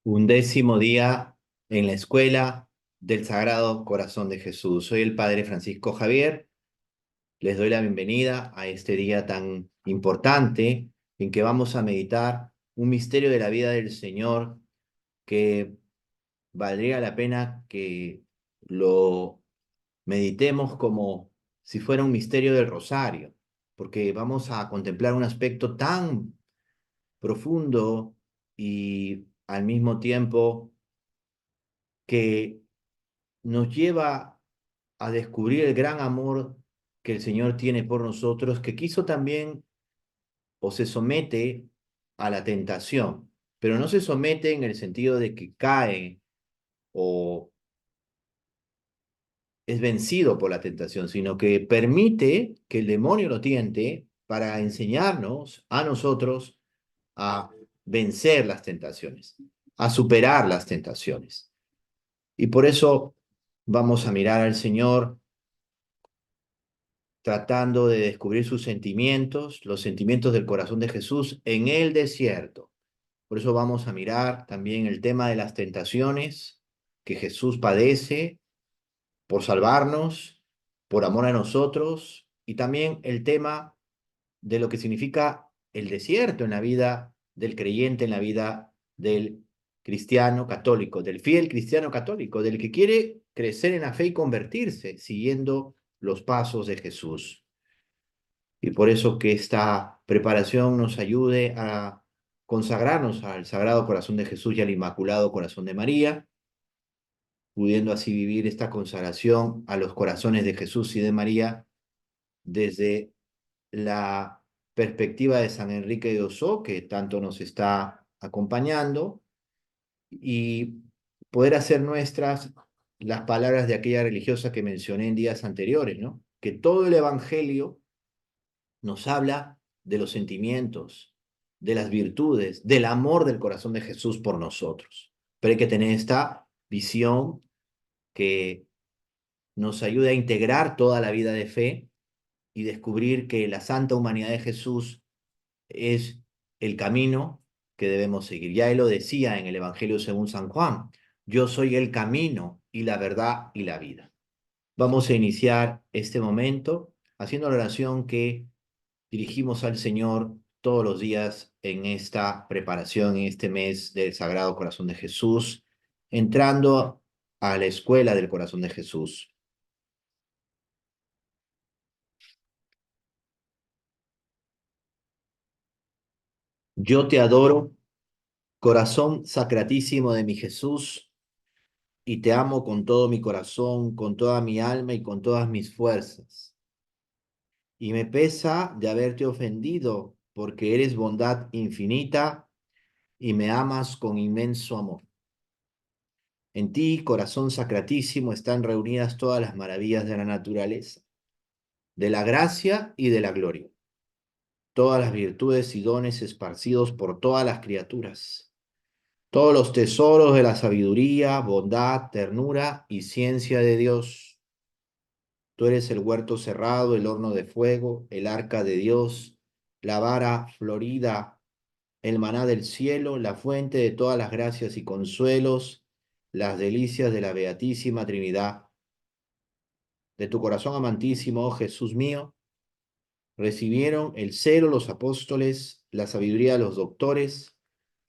Undécimo día en la escuela del Sagrado Corazón de Jesús. Soy el Padre Francisco Javier. Les doy la bienvenida a este día tan importante en que vamos a meditar un misterio de la vida del Señor que valdría la pena que lo meditemos como si fuera un misterio del Rosario, porque vamos a contemplar un aspecto tan profundo y al mismo tiempo que nos lleva a descubrir el gran amor que el Señor tiene por nosotros, que quiso también o se somete a la tentación, pero no se somete en el sentido de que cae o es vencido por la tentación, sino que permite que el demonio lo tiente para enseñarnos a nosotros a vencer las tentaciones, a superar las tentaciones. Y por eso vamos a mirar al Señor tratando de descubrir sus sentimientos, los sentimientos del corazón de Jesús en el desierto. Por eso vamos a mirar también el tema de las tentaciones que Jesús padece por salvarnos, por amor a nosotros, y también el tema de lo que significa el desierto en la vida del creyente, en la vida del cristiano católico, del fiel cristiano católico, del que quiere crecer en la fe y convertirse siguiendo los pasos de Jesús. Y por eso que esta preparación nos ayude a consagrarnos al Sagrado Corazón de Jesús y al Inmaculado Corazón de María, pudiendo así vivir esta consagración a los corazones de Jesús y de María desde la perspectiva de San Enrique de Ossó, que tanto nos está acompañando, y poder hacer nuestras las palabras de aquella religiosa que mencioné en días anteriores, ¿no? Que todo el Evangelio nos habla de los sentimientos, de las virtudes, del amor del corazón de Jesús por nosotros. Pero hay que tener esta visión que nos ayude a integrar toda la vida de fe y descubrir que la santa humanidad de Jesús es el camino que debemos seguir. Ya él lo decía en el Evangelio según San Juan: yo soy el camino y la verdad y la vida. Vamos a iniciar este momento haciendo la oración que dirigimos al Señor todos los días en esta preparación, en este mes del Sagrado Corazón de Jesús, entrando a la escuela del Corazón de Jesús. Yo te adoro, corazón sacratísimo de mi Jesús, y te amo con todo mi corazón, con toda mi alma y con todas mis fuerzas. Y me pesa de haberte ofendido, porque eres bondad infinita y me amas con inmenso amor. En ti, corazón sacratísimo, están reunidas todas las maravillas de la naturaleza, de la gracia y de la gloria, todas las virtudes y dones esparcidos por todas las criaturas, todos los tesoros de la sabiduría, bondad, ternura y ciencia de Dios. Tú eres el huerto cerrado, el horno de fuego, el arca de Dios, la vara florida, el maná del cielo, la fuente de todas las gracias y consuelos, las delicias de la Beatísima Trinidad. De tu corazón amantísimo, oh Jesús mío, recibieron el celo los apóstoles, la sabiduría los doctores,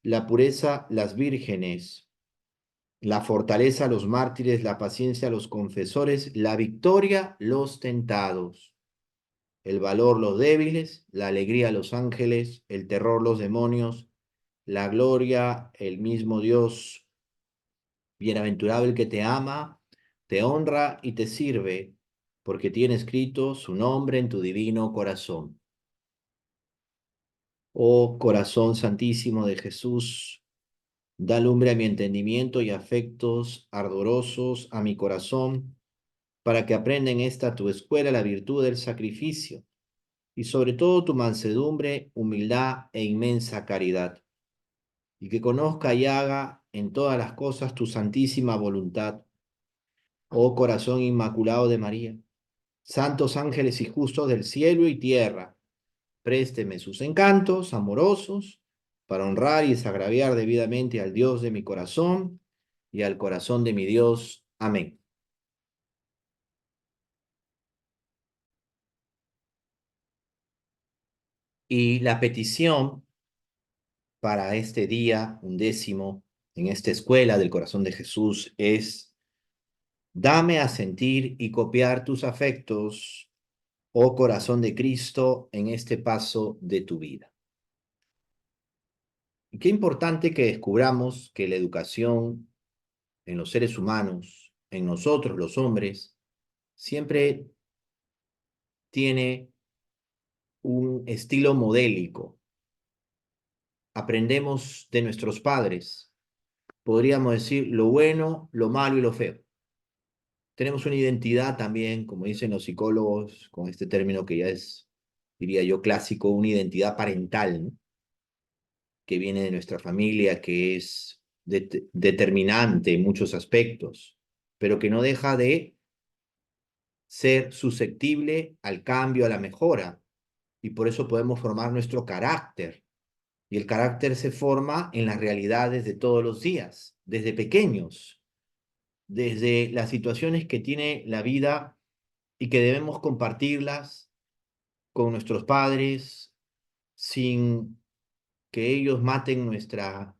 la pureza las vírgenes, la fortaleza los mártires, la paciencia los confesores, la victoria los tentados, el valor los débiles, la alegría los ángeles, el terror los demonios, la gloria el mismo Dios. Bienaventurado el que te ama, te honra y te sirve, porque tiene escrito su nombre en tu divino corazón. Oh corazón santísimo de Jesús, da lumbre a mi entendimiento y afectos ardorosos a mi corazón, para que aprenda en esta tu escuela la virtud del sacrificio y sobre todo tu mansedumbre, humildad e inmensa caridad, y que conozca y haga en todas las cosas tu santísima voluntad. Oh corazón inmaculado de María, santos ángeles y justos del cielo y tierra, présteme sus encantos amorosos para honrar y desagraviar debidamente al Dios de mi corazón y al corazón de mi Dios. Amén. Y la petición para este día 11 en esta escuela del corazón de Jesús es: dame a sentir y copiar tus afectos, oh corazón de Cristo, en este paso de tu vida. Y qué importante que descubramos que la educación en los seres humanos, en nosotros los hombres, siempre tiene un estilo modélico. Aprendemos de nuestros padres, podríamos decir lo bueno, lo malo y lo feo. Tenemos una identidad también, como dicen los psicólogos, con este término que ya es, diría yo, clásico, una identidad parental, ¿no? Que viene de nuestra familia, que es determinante en muchos aspectos, pero que no deja de ser susceptible al cambio, a la mejora, y por eso podemos formar nuestro carácter. Y el carácter se forma en las realidades de todos los días, desde pequeños, desde las situaciones que tiene la vida y que debemos compartirlas con nuestros padres sin que ellos maten nuestra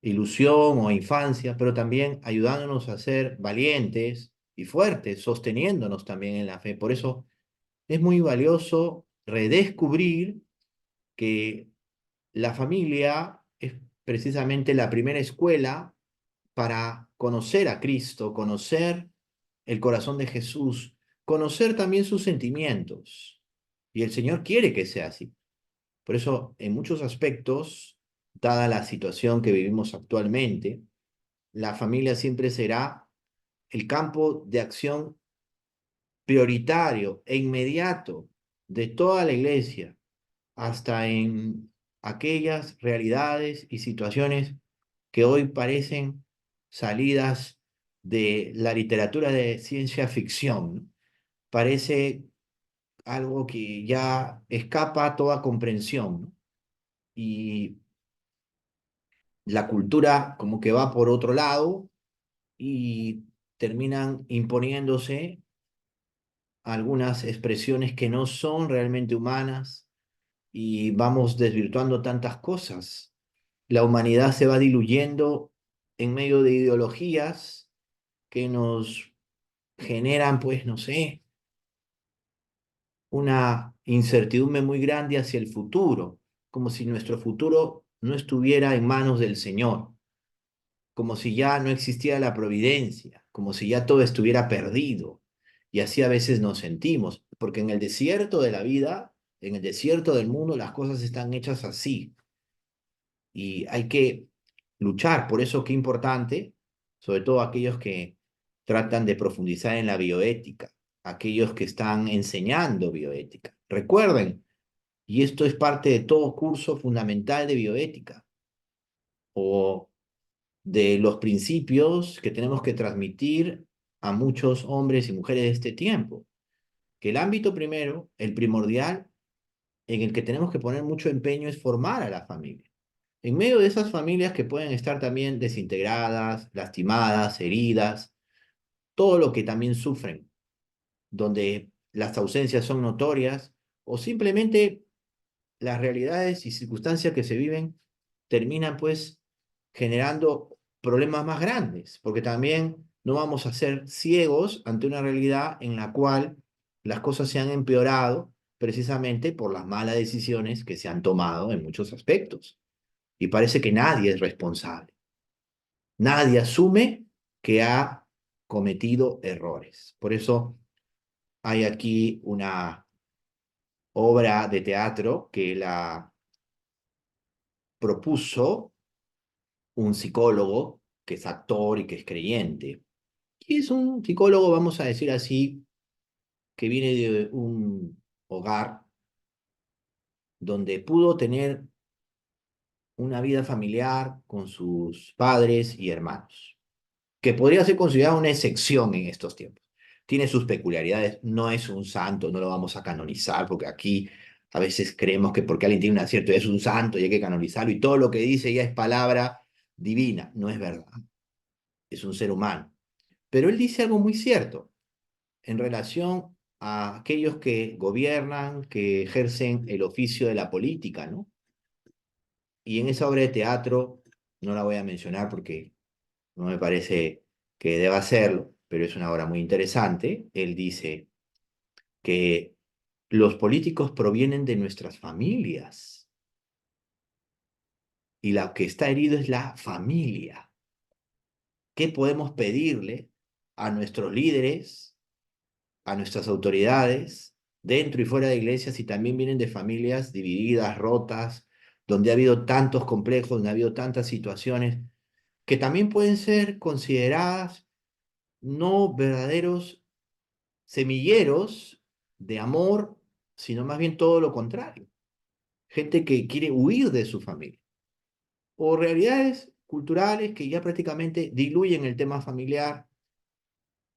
ilusión o infancia, pero también ayudándonos a ser valientes y fuertes, sosteniéndonos también en la fe. Por eso es muy valioso redescubrir que la familia es precisamente la primera escuela para conocer a Cristo, conocer el corazón de Jesús, conocer también sus sentimientos. Y el Señor quiere que sea así. Por eso, en muchos aspectos, dada la situación que vivimos actualmente, la familia siempre será el campo de acción prioritario e inmediato de toda la iglesia, hasta en aquellas realidades y situaciones que hoy parecen salidas de la literatura de ciencia ficción, ¿no? Parece algo que ya escapa a toda comprensión, ¿no? Y la cultura como que va por otro lado y terminan imponiéndose algunas expresiones que no son realmente humanas y vamos desvirtuando tantas cosas. La humanidad se va diluyendo en medio de ideologías que nos generan, pues, no sé, una incertidumbre muy grande hacia el futuro, como si nuestro futuro no estuviera en manos del Señor, como si ya no existiera la providencia, como si ya todo estuviera perdido. Y así a veces nos sentimos, porque en el desierto de la vida, en el desierto del mundo, las cosas están hechas así. Y hay que luchar. Por eso qué importante, sobre todo aquellos que tratan de profundizar en la bioética, aquellos que están enseñando bioética. Recuerden, y esto es parte de todo curso fundamental de bioética o de los principios que tenemos que transmitir a muchos hombres y mujeres de este tiempo, que el ámbito primero, el primordial, en el que tenemos que poner mucho empeño es formar a la familia. En medio de esas familias que pueden estar también desintegradas, lastimadas, heridas, todo lo que también sufren, donde las ausencias son notorias o simplemente las realidades y circunstancias que se viven terminan pues generando problemas más grandes, porque también no vamos a ser ciegos ante una realidad en la cual las cosas se han empeorado precisamente por las malas decisiones que se han tomado en muchos aspectos. Y parece que nadie es responsable. Nadie asume que ha cometido errores. Por eso hay aquí una obra de teatro que la propuso un psicólogo que es actor y que es creyente. Y es un psicólogo, vamos a decir así, que viene de un hogar donde pudo tener una vida familiar con sus padres y hermanos, que podría ser considerado una excepción en estos tiempos. Tiene sus peculiaridades, no es un santo, no lo vamos a canonizar, porque aquí A veces creemos que porque alguien tiene un acierto ya es un santo y hay que canonizarlo y todo lo que dice ya es palabra divina. No es verdad, es un ser humano. Pero él dice algo muy cierto en relación a aquellos que gobiernan, que ejercen el oficio de la política, ¿no? Y en esa obra de teatro, no la voy a mencionar porque no me parece que deba hacerlo, pero es una obra muy interesante. Él dice que los políticos provienen de nuestras familias y la que está herido es la familia. ¿Qué podemos pedirle a nuestros líderes, a nuestras autoridades, dentro y fuera de iglesias, si también vienen de familias divididas, rotas, donde ha habido tantos complejos, donde ha habido tantas situaciones, que también pueden ser consideradas no verdaderos semilleros de amor, sino más bien todo lo contrario? Gente que quiere huir de su familia, o realidades culturales que ya prácticamente diluyen el tema familiar,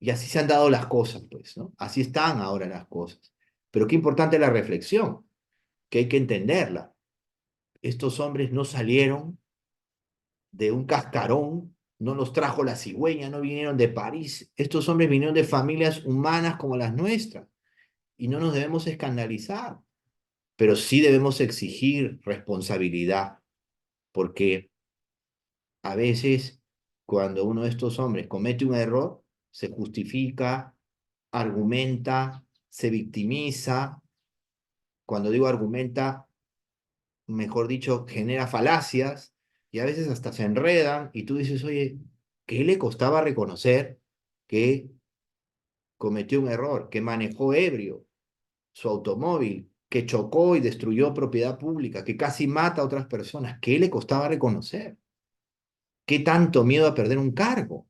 y así se han dado las cosas, pues, ¿no? Así están ahora las cosas. Pero qué importante la reflexión, que hay que entenderla. Estos hombres no salieron de un cascarón, no los trajo la cigüeña, no vinieron de París. Estos hombres vinieron de familias humanas como las nuestras, y no nos debemos escandalizar, pero sí debemos exigir responsabilidad, porque a veces cuando uno de estos hombres comete un error, se justifica, argumenta, se victimiza. Cuando digo argumenta, mejor dicho, genera falacias y a veces hasta se enredan y tú dices, oye, ¿qué le costaba reconocer que cometió un error, que manejó ebrio su automóvil, que chocó y destruyó propiedad pública, que casi mata a otras personas? ¿Qué le costaba reconocer? ¿Qué tanto miedo a perder un cargo?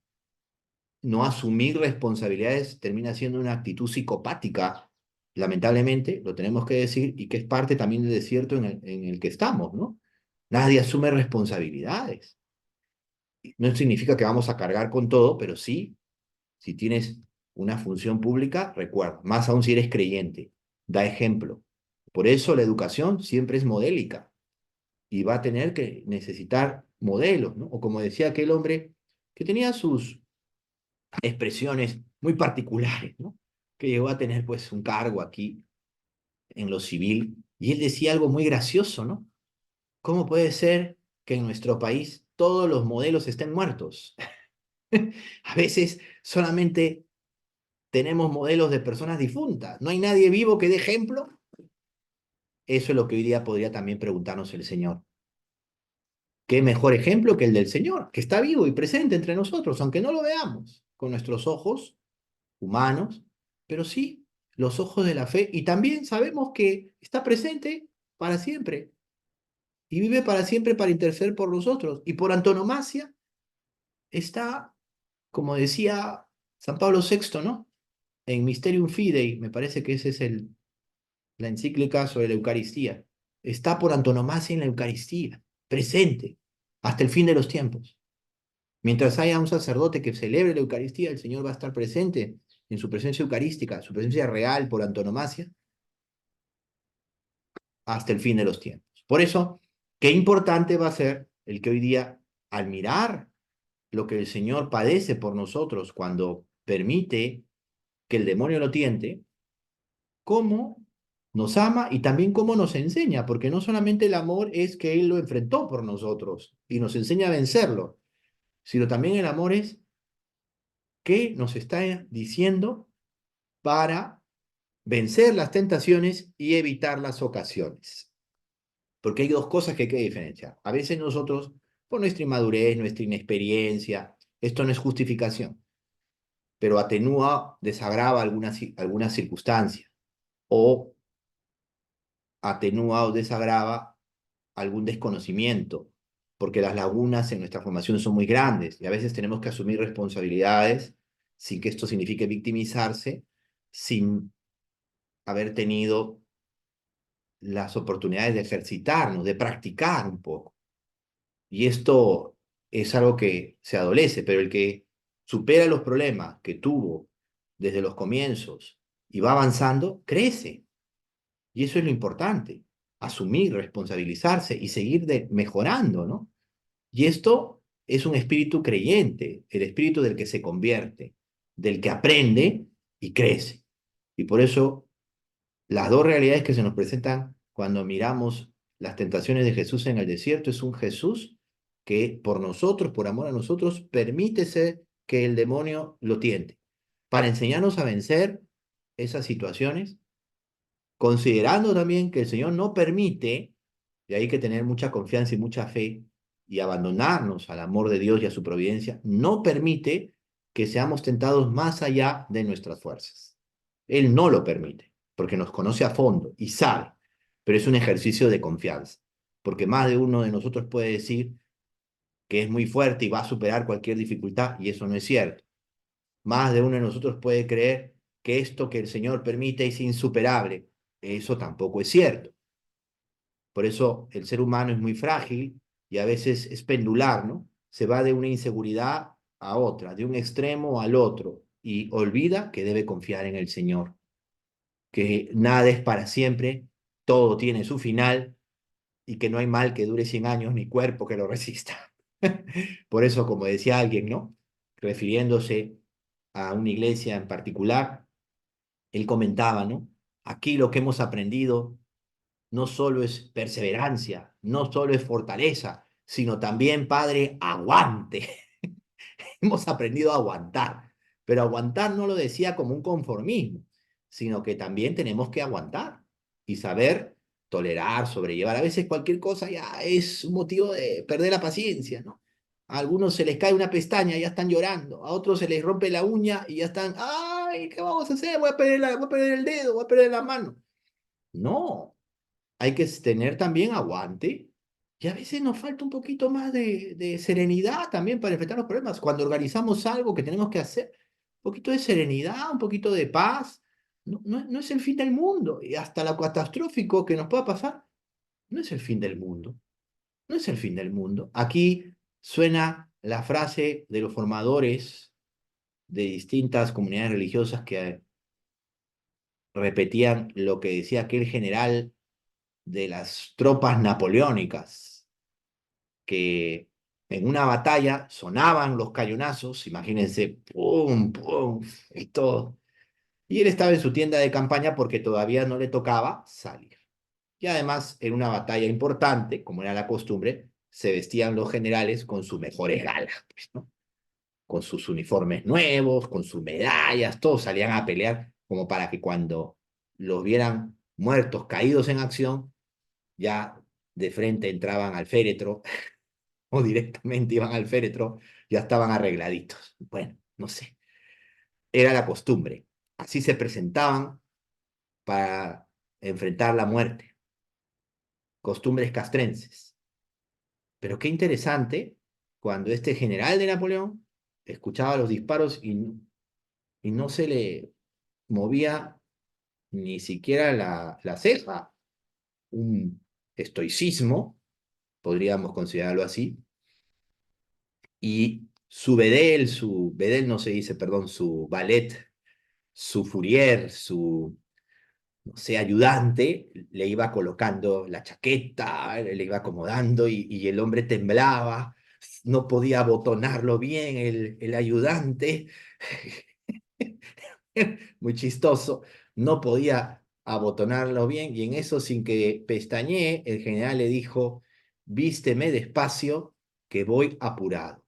No asumir responsabilidades termina siendo una actitud psicopática, lamentablemente, lo tenemos que decir, y que es parte también del desierto en el que estamos, ¿no? Nadie asume responsabilidades. No significa que vamos a cargar con todo, pero sí, si tienes una función pública, recuerda, más aún si eres creyente, da ejemplo. Por eso la educación siempre es modélica y va a tener que necesitar modelos, ¿no? O como decía aquel hombre que tenía sus expresiones muy particulares, ¿no? Que llegó a tener pues un cargo aquí en lo civil y él decía algo muy gracioso, ¿no? ¿Cómo puede ser que en nuestro país todos los modelos estén muertos? A veces solamente tenemos modelos de personas difuntas, no hay nadie vivo que dé ejemplo. Eso es lo que hoy día podría también preguntarnos el Señor. ¿Qué mejor ejemplo que el del Señor, que está vivo y presente entre nosotros, aunque no lo veamos con nuestros ojos humanos, pero sí los ojos de la fe, y también sabemos que está presente para siempre y vive para siempre para interceder por nosotros, y por antonomasia está, como decía San Pablo VI, ¿no? En Mysterium Fidei, me parece que ese es la encíclica sobre la Eucaristía. Está por antonomasia en la Eucaristía, presente hasta el fin de los tiempos. Mientras haya un sacerdote que celebre la Eucaristía, el Señor va a estar presente en su presencia eucarística, su presencia real por antonomasia, hasta el fin de los tiempos. Por eso, qué importante va a ser el que hoy día, al mirar lo que el Señor padece por nosotros cuando permite que el demonio lo tiente, cómo nos ama y también cómo nos enseña, porque no solamente el amor es que Él lo enfrentó por nosotros y nos enseña a vencerlo, sino también el amor es qué nos está diciendo para vencer las tentaciones y evitar las ocasiones. Porque hay dos cosas que hay que diferenciar. A veces nosotros, por nuestra inmadurez, nuestra inexperiencia, esto no es justificación, pero atenúa, desagrava alguna circunstancia o atenúa o desagrava algún desconocimiento, porque las lagunas en nuestra formación son muy grandes y a veces tenemos que asumir responsabilidades sin que esto signifique victimizarse, sin haber tenido las oportunidades de ejercitarnos, de practicar un poco. Y esto es algo que se adolece, pero el que supera los problemas que tuvo desde los comienzos y va avanzando, crece. Y eso es lo importante, asumir, responsabilizarse y seguir mejorando, ¿no? Y esto es un espíritu creyente, el espíritu del que se convierte, del que aprende y crece. Y por eso las dos realidades que se nos presentan cuando miramos las tentaciones de Jesús en el desierto es un Jesús que por nosotros, por amor a nosotros, permite ser que el demonio lo tiente, para enseñarnos a vencer esas situaciones, considerando también que el Señor no permite, y hay que tener mucha confianza y mucha fe, y abandonarnos al amor de Dios y a su providencia, no permite que seamos tentados más allá de nuestras fuerzas. Él no lo permite, porque nos conoce a fondo y sabe, pero es un ejercicio de confianza, porque más de uno de nosotros puede decir que es muy fuerte y va a superar cualquier dificultad, y eso no es cierto. Más de uno de nosotros puede creer que esto que el Señor permite es insuperable, eso tampoco es cierto. Por eso el ser humano es muy frágil y a veces es pendular, ¿no? Se va de una inseguridad a otra, de un extremo al otro, y olvida que debe confiar en el Señor, que nada es para siempre, todo tiene su final y que no hay mal que dure 100 años ni cuerpo que lo resista. Por eso, como decía alguien, ¿no? Refiriéndose a una iglesia en particular, él comentaba, ¿no? Aquí lo que hemos aprendido no solo es perseverancia, no solo es fortaleza, sino también, Padre, aguante. Hemos aprendido a aguantar, pero aguantar no lo decía como un conformismo, sino que también tenemos que aguantar y saber tolerar, sobrellevar. A veces cualquier cosa ya es un motivo de perder la paciencia, ¿no? A algunos se les cae una pestaña y ya están llorando, a otros se les rompe la uña y ya están, ay, ¿qué vamos a hacer? Voy a perder el dedo, voy a perder la mano. No, hay que tener también aguante y a veces nos falta un poquito más de serenidad también para enfrentar los problemas. Cuando organizamos algo que tenemos que hacer, un poquito de serenidad, un poquito de paz, no es el fin del mundo. Y hasta lo catastrófico que nos pueda pasar, no es el fin del mundo. No es el fin del mundo. Aquí suena la frase de los formadores de distintas comunidades religiosas que repetían lo que decía aquel general de las tropas napoleónicas, que en una batalla sonaban los cañonazos, imagínense, pum, pum, y todo. Y él estaba en su tienda de campaña porque todavía no le tocaba salir. Y además, en una batalla importante, como era la costumbre, se vestían los generales con sus mejores galas, pues, ¿no? Con sus uniformes nuevos, con sus medallas, todos salían a pelear como para que cuando los vieran muertos, caídos en acción, ya de frente entraban al féretro o directamente iban al féretro, ya estaban arregladitos. Bueno, no sé, era la costumbre. Así se presentaban para enfrentar la muerte, costumbres castrenses. Pero qué interesante cuando este general de Napoleón escuchaba los disparos y no se le movía ni siquiera la ceja, un estoicismo, podríamos considerarlo así, y su bedel no se dice, perdón, su valet, su fourier, su, no sé, ayudante, le iba colocando la chaqueta, le iba acomodando y el hombre temblaba, no podía abotonarlo bien el ayudante, muy chistoso, no podía abotonarlo bien y en eso sin que pestañee, el general le dijo, vísteme despacio que voy apurado.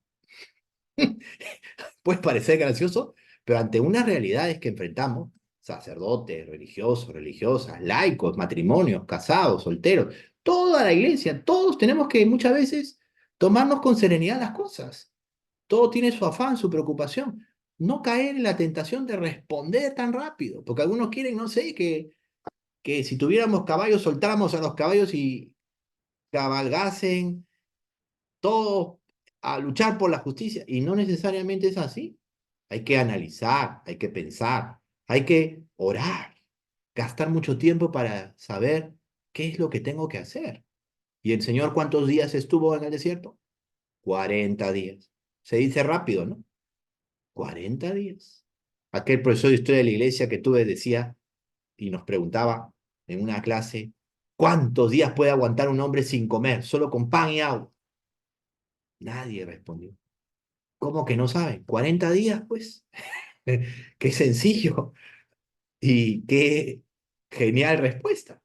Puede parecer gracioso, pero ante unas realidades que enfrentamos, sacerdotes, religiosos, religiosas, laicos, matrimonios, casados, solteros, toda la iglesia, todos tenemos que muchas veces tomarnos con serenidad las cosas. Todo tiene su afán, su preocupación. No caer en la tentación de responder tan rápido, porque algunos quieren, no sé, que si tuviéramos caballos, soltáramos a los caballos y cabalgasen todos a luchar por la justicia, y no necesariamente es así. Hay que analizar, hay que pensar, hay que orar, gastar mucho tiempo para saber qué es lo que tengo que hacer. ¿Y el Señor cuántos días estuvo en el desierto? 40 días. Se dice rápido, ¿no? 40 días. Aquel profesor de historia de la iglesia que tuve decía y nos preguntaba, en una clase, ¿cuántos días puede aguantar un hombre sin comer, solo con pan y agua? Nadie respondió. ¿Cómo que no saben? 40 días, pues. Qué sencillo y qué genial respuesta,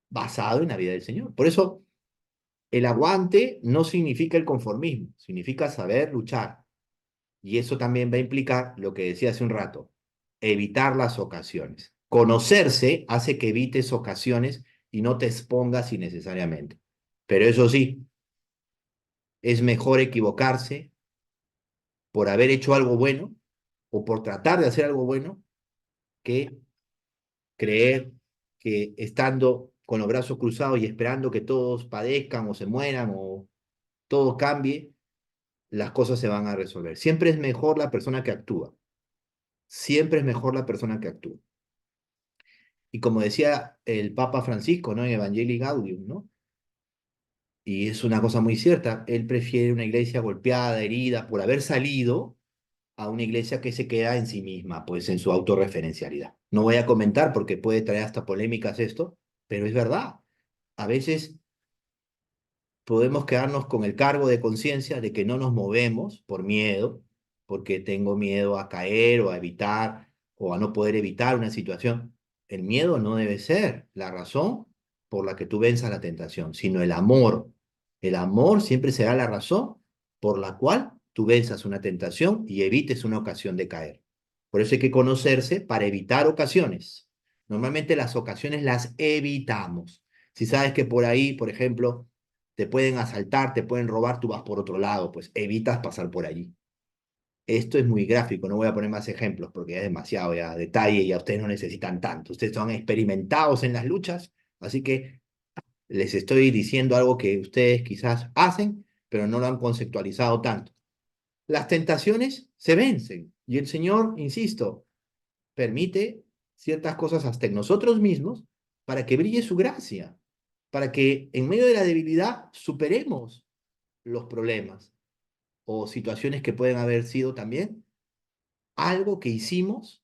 basado en la vida del Señor. Por eso, el aguante no significa el conformismo, significa saber luchar. Y eso también va a implicar lo que decía hace un rato, evitar las ocasiones. Conocerse hace que evites ocasiones y no te expongas innecesariamente. Pero eso sí, es mejor equivocarse por haber hecho algo bueno o por tratar de hacer algo bueno que creer que estando con los brazos cruzados y esperando que todos padezcan o se mueran o todo cambie, las cosas se van a resolver. Siempre es mejor la persona que actúa. Siempre es mejor la persona que actúa. Y como decía el Papa Francisco, ¿no? En Evangelii Gaudium, ¿no? Y es una cosa muy cierta, él prefiere una iglesia golpeada, herida, por haber salido, a una iglesia que se queda en sí misma, pues en su autorreferencialidad. No voy a comentar porque puede traer hasta polémicas esto, pero es verdad. A veces podemos quedarnos con el cargo de conciencia de que no nos movemos por miedo, porque tengo miedo a caer o a evitar o a no poder evitar una situación. El miedo no debe ser la razón por la que tú venzas la tentación, sino el amor. El amor siempre será la razón por la cual tú venzas una tentación y evites una ocasión de caer. Por eso hay que conocerse para evitar ocasiones. Normalmente las ocasiones las evitamos. Si sabes que por ahí, por ejemplo, te pueden asaltar, te pueden robar, tú vas por otro lado, pues evitas pasar por allí. Esto es muy gráfico, no voy a poner más ejemplos porque es demasiado ya detalle y a ustedes no necesitan tanto. Ustedes son experimentados en las luchas, así que les estoy diciendo algo que ustedes quizás hacen, pero no lo han conceptualizado tanto. Las tentaciones se vencen y el Señor, insisto, permite ciertas cosas hasta en nosotros mismos para que brille su gracia, para que en medio de la debilidad superemos los problemas o situaciones que pueden haber sido también algo que hicimos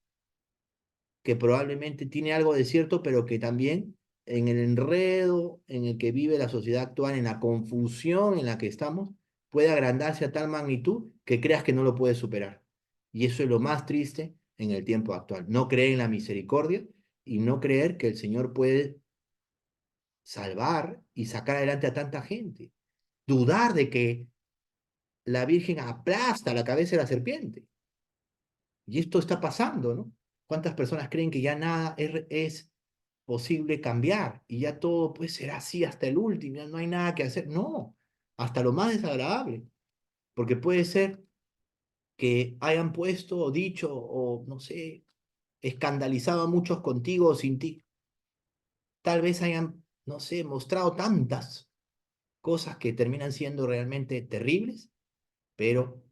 que probablemente tiene algo de cierto, pero que también en el enredo en el que vive la sociedad actual, en la confusión en la que estamos, puede agrandarse a tal magnitud que creas que no lo puedes superar. Y eso es lo más triste en el tiempo actual. No creer en la misericordia y no creer que el Señor puede salvar y sacar adelante a tanta gente. Dudar de que la Virgen aplasta la cabeza de la serpiente. Y esto está pasando, ¿no? ¿Cuántas personas creen que ya nada es posible cambiar y ya todo pues será así hasta el último, ya no hay nada que hacer? No, hasta lo más desagradable, porque puede ser que hayan puesto o dicho o no sé, escandalizado a muchos contigo o sin ti. Tal vez hayan, no sé, mostrado tantas cosas que terminan siendo realmente terribles, pero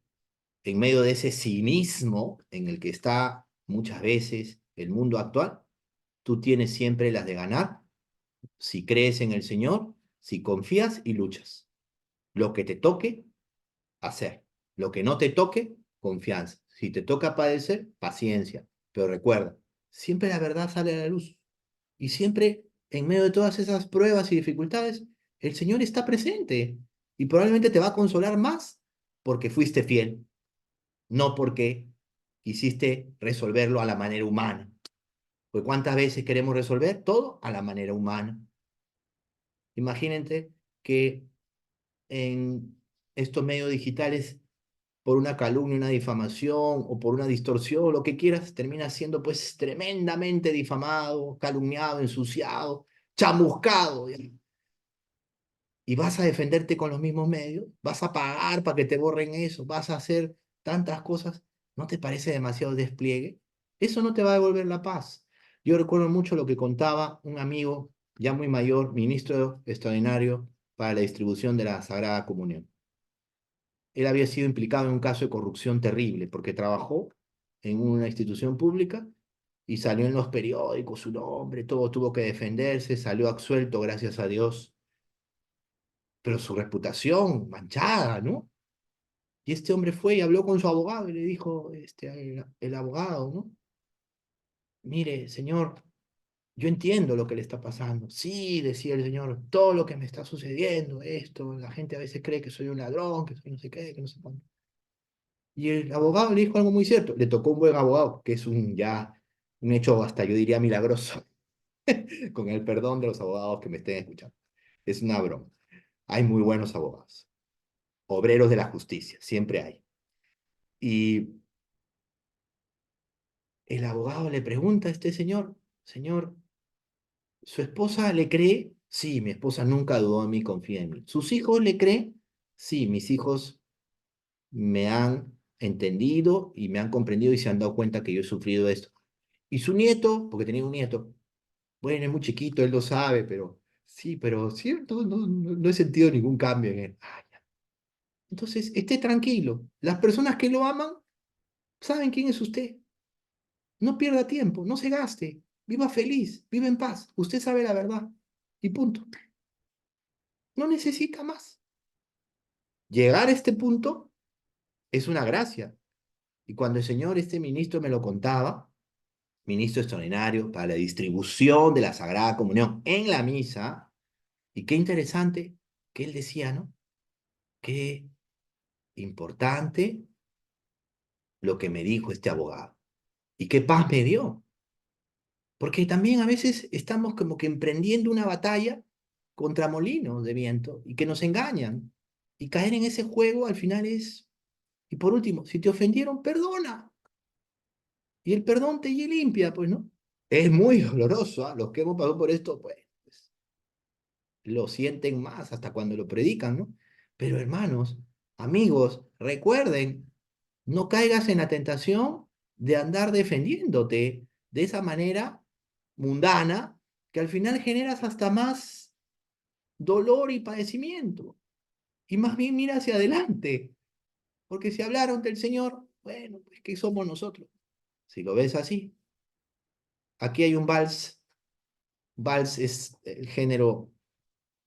en medio de ese cinismo en el que está muchas veces el mundo actual, tú tienes siempre las de ganar si crees en el Señor, si confías y luchas. Lo que te toque, hacer. Lo que no te toque, confianza. Si te toca padecer, paciencia. Pero recuerda, siempre la verdad sale a la luz. Y siempre, en medio de todas esas pruebas y dificultades, el Señor está presente. Y probablemente te va a consolar más porque fuiste fiel, no porque quisiste resolverlo a la manera humana. Pues ¿cuántas veces queremos resolver todo a la manera humana? Imagínate que en estos medios digitales, por una calumnia, una difamación o por una distorsión o lo que quieras, termina siendo pues tremendamente difamado, calumniado, ensuciado, chamuscado. ¿Ya? Y vas a defenderte con los mismos medios, vas a pagar para que te borren eso, vas a hacer tantas cosas. ¿No te parece demasiado despliegue? Eso no te va a devolver la paz. Yo recuerdo mucho lo que contaba un amigo ya muy mayor, ministro extraordinario para la distribución de la Sagrada Comunión. Él había sido implicado en un caso de corrupción terrible porque trabajó en una institución pública y salió en los periódicos su nombre, todo tuvo que defenderse, salió absuelto, gracias a Dios, pero su reputación manchada, ¿no? Y este hombre fue y habló con su abogado y le dijo, el abogado, ¿no? Mire, señor, yo entiendo lo que le está pasando. Sí, decía el Señor, todo lo que me está sucediendo, esto, la gente a veces cree que soy un ladrón, que soy no sé qué, que no sé cuánto. Y el abogado le dijo algo muy cierto. Le tocó un buen abogado, que es un hecho hasta yo diría milagroso, con el perdón de los abogados que me estén escuchando. Es una broma. Hay muy buenos abogados, obreros de la justicia, siempre hay. Y el abogado le pregunta a este señor, señor, ¿su esposa le cree? Sí, mi esposa nunca dudó en mí, confía en mí. ¿Sus hijos le creen? Sí, mis hijos me han entendido y me han comprendido y se han dado cuenta que yo he sufrido esto. Y su nieto, porque tenía un nieto, bueno, es muy chiquito, él lo sabe, pero sí, pero cierto, no he sentido ningún cambio en él. Ah, ya. Entonces, esté tranquilo. Las personas que lo aman saben quién es usted. No pierda tiempo, no se gaste. Viva feliz, viva en paz. Usted sabe la verdad. Y punto. No necesita más. Llegar a este punto es una gracia. Y cuando el Señor, este ministro, me lo contaba, ministro extraordinario para la distribución de la Sagrada Comunión en la misa, y qué interesante que él decía, ¿no? Qué importante lo que me dijo este abogado. Y qué paz me dio. Porque también a veces estamos como que emprendiendo una batalla contra molinos de viento y que nos engañan. Y caer en ese juego al final es... Y por último, si te ofendieron, perdona. Y el perdón te limpia, pues, ¿no? Es muy doloroso, ¿ah? Los que hemos pasado por esto, pues, lo sienten más hasta cuando lo predican, ¿no? Pero hermanos, amigos, recuerden, no caigas en la tentación de andar defendiéndote de esa manera mundana que al final generas hasta más dolor y padecimiento. Y más bien mira hacia adelante, porque si hablaron del Señor, bueno, pues ¿qué somos nosotros? Si lo ves así, aquí hay un vals. Vals es el género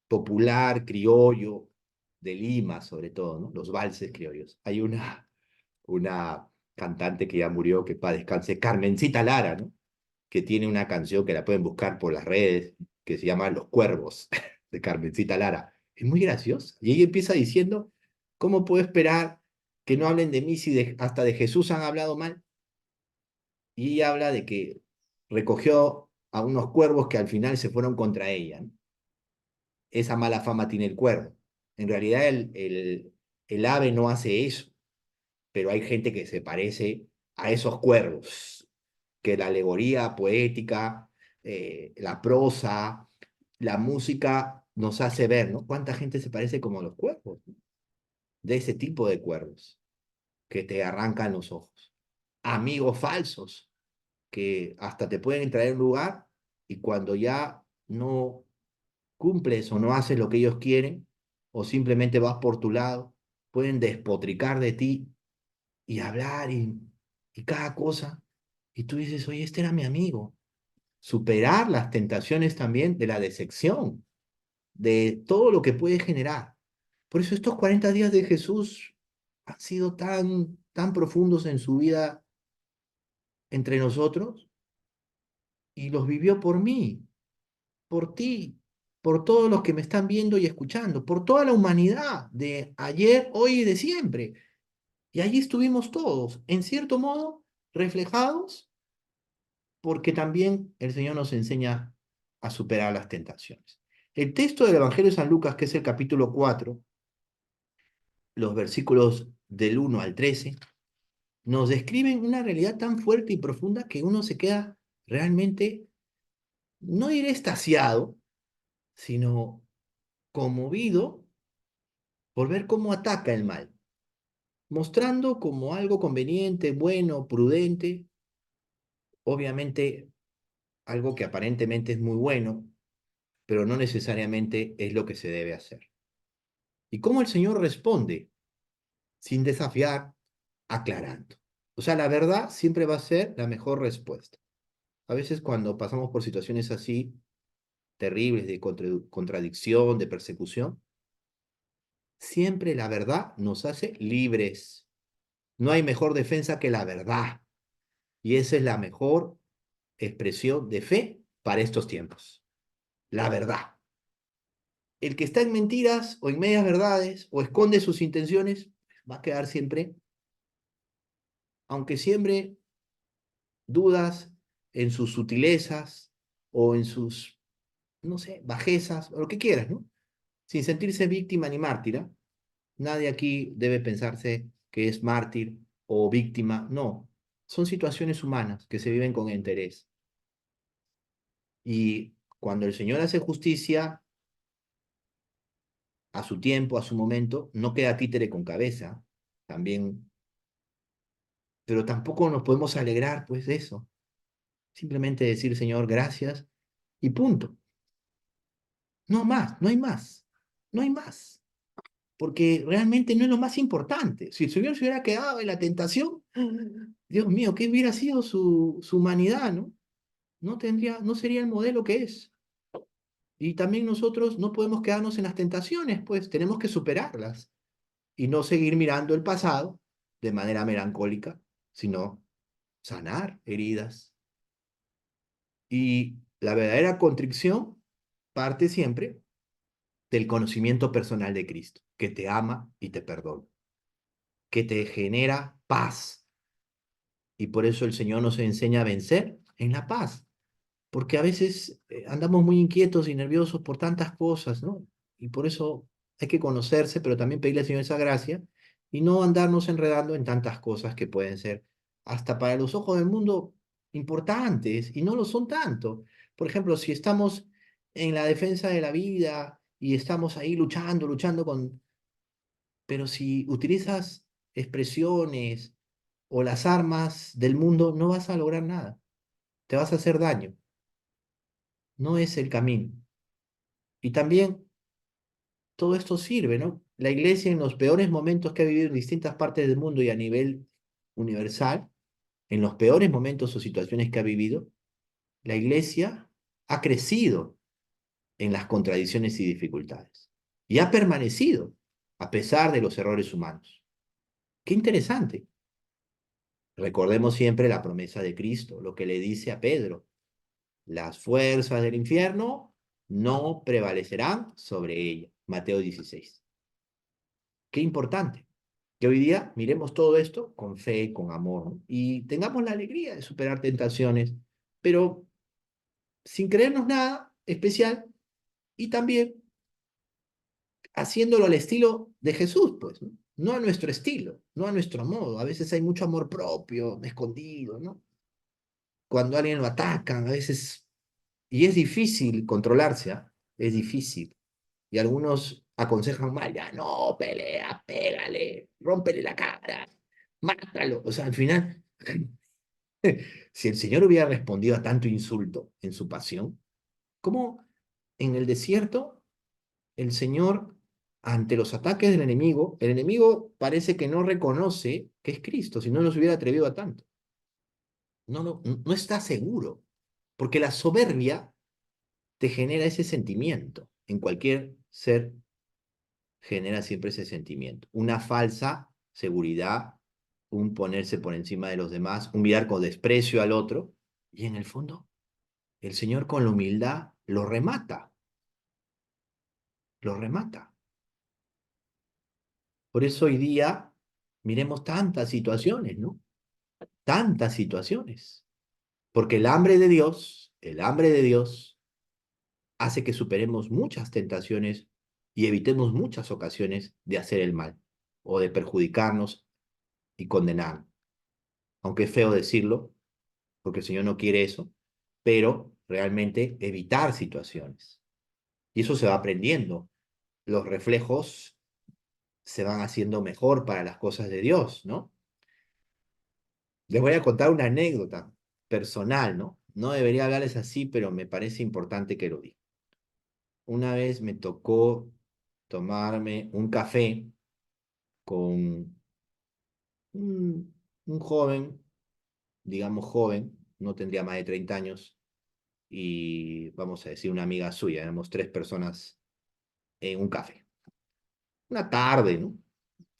popular, criollo, de Lima sobre todo, ¿no? Los valses criollos. Hay una cantante que ya murió, que para descanse, Carmencita Lara, ¿no? Que tiene una canción que la pueden buscar por las redes, que se llama Los Cuervos, de Carmencita Lara. Es muy graciosa. Y ella empieza diciendo, ¿cómo puedo esperar que no hablen de mí si hasta de Jesús han hablado mal? Y ella habla de que recogió a unos cuervos que al final se fueron contra ella, ¿no? Esa mala fama tiene el cuervo. En realidad el ave no hace eso, pero hay gente que se parece a esos cuervos, que la alegoría poética, la prosa, la música nos hace ver, ¿no? ¿Cuánta gente se parece como los cuervos? ¿No? De ese tipo de cuervos que te arrancan los ojos. Amigos falsos que hasta te pueden traer a un lugar y cuando ya no cumples o no haces lo que ellos quieren, o simplemente vas por tu lado, pueden despotricar de ti y hablar y cada cosa. Y tú dices, oye, este era mi amigo. Superar las tentaciones también de la decepción, de todo lo que puede generar. Por eso estos 40 días de Jesús han sido tan profundos en su vida entre nosotros y los vivió por mí, por ti, por todos los que me están viendo y escuchando, por toda la humanidad de ayer, hoy y de siempre. Y allí estuvimos todos, en cierto modo, reflejados, porque también el Señor nos enseña a superar las tentaciones. El texto del Evangelio de San Lucas, que es el capítulo 4, los versículos del 1 al 13, nos describen una realidad tan fuerte y profunda que uno se queda realmente, no diré extasiado, sino conmovido por ver cómo ataca el mal, mostrando como algo conveniente, bueno, prudente, obviamente algo que aparentemente es muy bueno, pero no necesariamente es lo que se debe hacer. Y cómo el Señor responde sin desafiar, aclarando. O sea, la verdad siempre va a ser la mejor respuesta. A veces cuando pasamos por situaciones así terribles de contradicción, de persecución, siempre la verdad nos hace libres. No hay mejor defensa que la verdad. Y esa es la mejor expresión de fe para estos tiempos. La verdad. El que está en mentiras o en medias verdades o esconde sus intenciones va a quedar siempre, aunque siempre dudas en sus sutilezas o en sus, no sé, bajezas o lo que quieras, ¿no? Sin sentirse víctima ni mártira. Nadie aquí debe pensarse que es mártir o víctima. No, son situaciones humanas que se viven con interés. Y cuando el Señor hace justicia a su tiempo, a su momento, no queda títere con cabeza. También, pero tampoco nos podemos alegrar pues de eso. Simplemente decir, Señor, gracias y punto. No más, no hay más, no hay más. Porque realmente no es lo más importante. Si el Señor se hubiera quedado en la tentación, Dios mío, ¿qué hubiera sido su humanidad, no? No tendría, no sería el modelo que es. Y también nosotros no podemos quedarnos en las tentaciones, pues tenemos que superarlas y no seguir mirando el pasado de manera melancólica, sino sanar heridas. Y la verdadera contrición parte siempre del conocimiento personal de Cristo, que te ama y te perdona, que te genera paz. Y por eso el Señor nos enseña a vencer en la paz, porque a veces andamos muy inquietos y nerviosos por tantas cosas, ¿no? Y por eso hay que conocerse, pero también pedirle al Señor esa gracia y no andarnos enredando en tantas cosas que pueden ser hasta para los ojos del mundo importantes y no lo son tanto. Por ejemplo, si estamos en la defensa de la vida y estamos ahí luchando, luchando con... Pero si utilizas expresiones o las armas del mundo, no vas a lograr nada. Te vas a hacer daño. No es el camino. Y también todo esto sirve, ¿no? La iglesia en los peores momentos que ha vivido en distintas partes del mundo y a nivel universal, en los peores momentos o situaciones que ha vivido, la iglesia ha crecido en las contradicciones y dificultades. Y ha permanecido a pesar de los errores humanos. Qué interesante. Recordemos siempre la promesa de Cristo, lo que le dice a Pedro: las fuerzas del infierno no prevalecerán sobre ella. Mateo 16. Qué importante que hoy día miremos todo esto con fe, con amor, ¿no? Y tengamos la alegría de superar tentaciones, pero sin creernos nada especial y también haciéndolo al estilo de Jesús, pues, ¿no? No a nuestro estilo, no a nuestro modo. A veces hay mucho amor propio, escondido, ¿no? Cuando a alguien lo atacan, a veces, y es difícil controlarse, ¿ah? Es difícil. Y algunos aconsejan mal, ya no, pelea, pégale, rómpele la cara, mátalo. O sea, al final, si el Señor hubiera respondido a tanto insulto en su pasión, ¿cómo en el desierto el Señor, ante los ataques del enemigo, el enemigo parece que no reconoce que es Cristo, si no nos hubiera atrevido a tanto? No, no, no está seguro, porque la soberbia te genera ese sentimiento. En cualquier ser genera siempre ese sentimiento. Una falsa seguridad, un ponerse por encima de los demás, un mirar con desprecio al otro. Y en el fondo, el Señor con la humildad lo remata, lo remata. Por eso hoy día miremos tantas situaciones, ¿no? Tantas situaciones. Porque el hambre de Dios, hace que superemos muchas tentaciones y evitemos muchas ocasiones de hacer el mal o de perjudicarnos y condenar. Aunque es feo decirlo, porque el Señor no quiere eso, pero realmente evitar situaciones. Y eso se va aprendiendo. Los reflejos se van haciendo mejor para las cosas de Dios, ¿no? Les voy a contar una anécdota personal, ¿no? No debería hablarles así, pero me parece importante que lo diga. Una vez me tocó tomarme un café con un joven, digamos joven, no tendría más de 30 años, y vamos a decir una amiga suya, éramos tres personas en un café. Una tarde, ¿no?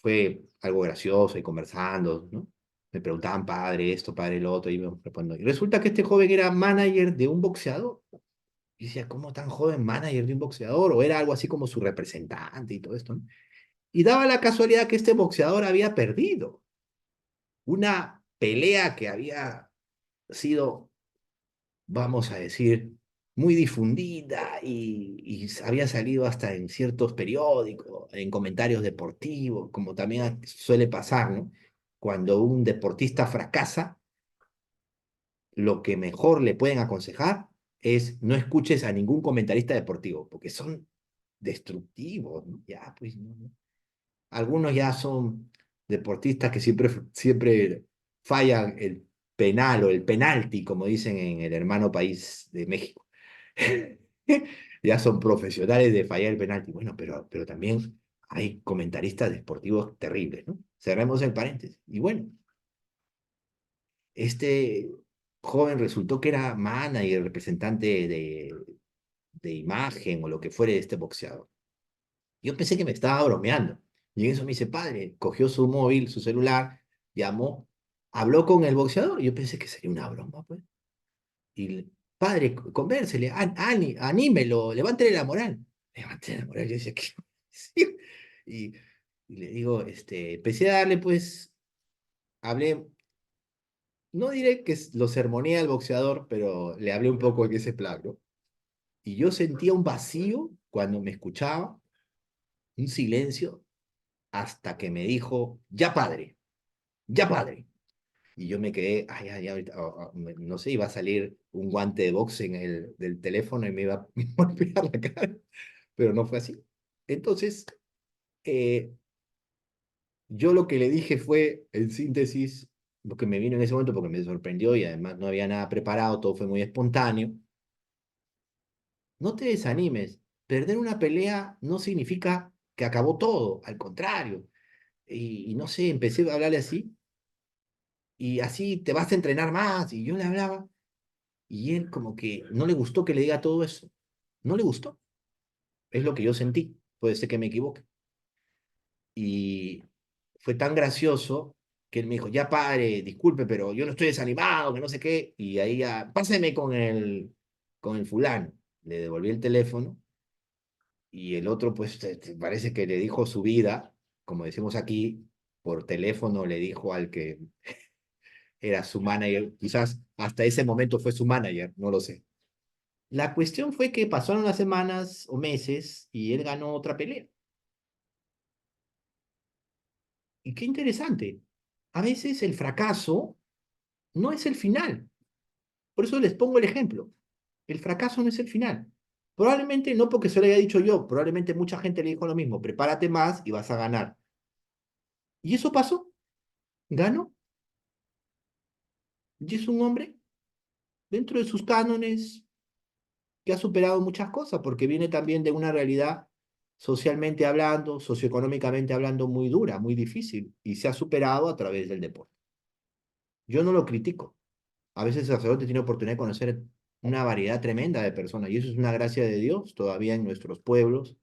Fue algo gracioso y conversando, ¿no? Me preguntaban, padre esto, padre lo otro, y me respondo. Y resulta que este joven era manager de un boxeador. Y decía, ¿cómo tan joven manager de un boxeador? O era algo así como su representante y todo esto, ¿no? Y daba la casualidad que este boxeador había perdido una pelea que había sido, vamos a decir, muy difundida y había salido hasta en ciertos periódicos, en comentarios deportivos, como también suele pasar, ¿no? Cuando un deportista fracasa, lo que mejor le pueden aconsejar es no escuches a ningún comentarista deportivo, porque son destructivos, ¿no? Ya, pues, no. Algunos ya son deportistas que siempre fallan el penal o el penalti, como dicen en el hermano país de México. Ya son profesionales de fallar el penalti. Bueno, pero también hay comentaristas deportivos terribles, ¿no? Cerremos el paréntesis. Y bueno, este joven resultó que era manager, representante de imagen o lo que fuere de este boxeador. Yo pensé que me estaba bromeando. Y en eso me dice, padre, cogió su móvil, su celular, llamó, habló con el boxeador. Y yo pensé que sería una broma, pues. Padre, convérsele, anímelo, levántele la moral. Levántele la moral. Yo decía, ¿qué? Sí. Y, y le digo, empecé a darle, pues, hablé, no diré que lo sermoneé al boxeador, pero le hablé un poco en ese plan, ¿no? Y yo sentía un vacío cuando me escuchaba, un silencio, hasta que me dijo, ya padre, ya padre. Y yo me quedé, ay, ay, ahorita, no sé, iba a salir un guante de boxe del teléfono y me iba a golpear la cara, pero no fue así. Entonces, eh, yo lo que le dije fue, en síntesis, lo que me vino en ese momento, porque me sorprendió y además no había nada preparado, todo fue muy espontáneo. No te desanimes. Perder una pelea no significa que acabó todo, al contrario. Y no sé, empecé a hablarle así, y así te vas a entrenar más. Y yo le hablaba, y él como que no le gustó que le diga todo eso. No le gustó. Es lo que yo sentí. Puede ser que me equivoque. Y fue tan gracioso que él me dijo, ya padre, disculpe, pero yo no estoy desanimado, que no sé qué. Y ahí ya, páseme con el fulano. Le devolví el teléfono y el otro, pues, parece que le dijo su vida, como decimos aquí, por teléfono le dijo al que era su manager, quizás hasta ese momento fue su manager, no lo sé. La cuestión fue que pasaron las semanas o meses y él ganó otra pelea. Y qué interesante. A veces el fracaso no es el final. Por eso les pongo el ejemplo. El fracaso no es el final. Probablemente no porque se lo haya dicho yo, probablemente mucha gente le dijo lo mismo, prepárate más y vas a ganar. Y eso pasó, ganó. Y es un hombre dentro de sus cánones que ha superado muchas cosas, porque viene también de una realidad socialmente hablando, socioeconómicamente hablando, muy dura, muy difícil, y se ha superado a través del deporte. Yo no lo critico. A veces el sacerdote tiene oportunidad de conocer una variedad tremenda de personas, y eso es una gracia de Dios, todavía en nuestros pueblos,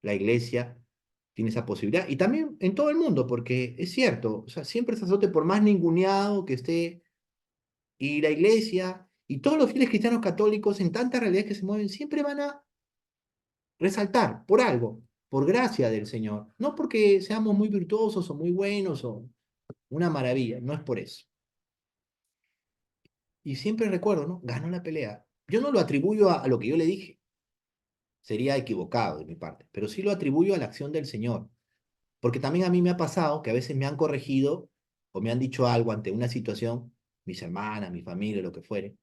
la iglesia tiene esa posibilidad, y también en todo el mundo, porque es cierto, o sea, siempre el sacerdote, por más ninguneado que esté, y la iglesia, y todos los fieles cristianos católicos, en tantas realidades que se mueven, siempre van a resaltar por algo, por gracia del Señor, no porque seamos muy virtuosos o muy buenos o una maravilla, no es por eso. Y siempre recuerdo, ¿no? Ganó la pelea. Yo no lo atribuyo a lo que yo le dije, sería equivocado de mi parte, pero sí lo atribuyo a la acción del Señor, porque también a mí me ha pasado que a veces me han corregido o me han dicho algo ante una situación, mis hermanas, mi familia, lo que fuere,